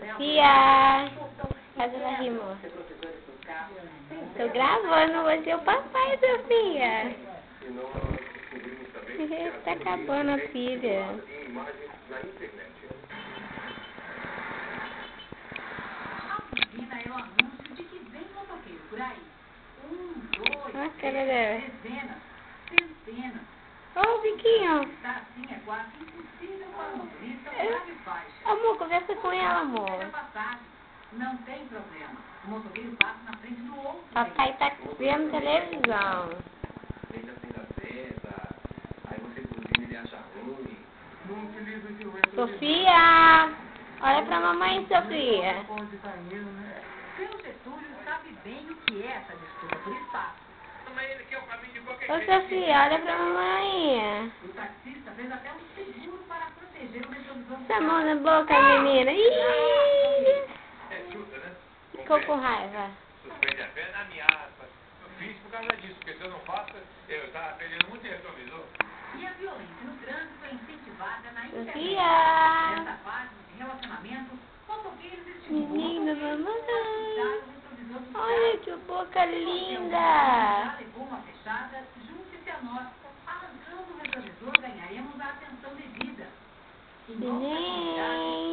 Sofia! Cadê ela rimou? Tô gravando você, o papai, Sofia. Tá acabando a filha. Olha a cara dela. Ô, Viquinho. Amor, conversa com ela, amor. Não tem problema. O motoqueiro passa na frente do outro. Papai tá vendo televisão. Deixa assim acesa. Aí você cozinha e ele acha ruim. Não utiliza o que Sofia! Olha pra mamãe, Sofia. Seu Getúlio sabe bem o que é essa disputa por espaço. Ô, Sofia, olha pra mamãe. O taxista fez até um seguro para proteger o retrovisor. Essa mão na boca, menina. Ih! Ficou com raiva. Suspende a pena, ameaça. Eu fiz por causa disso, porque se eu não faço, eu estava perdendo muito retrovisor. E a violência no trânsito é incentivada na internet. Sofia! Nessa fase de relacionamento, motoqueiros estimulam Menina, mamãe. o Olha que boca linda. já levou uma fechada, junte-se a nós. Arrancando o retrovisor, ganharemos a atenção devida. Neném.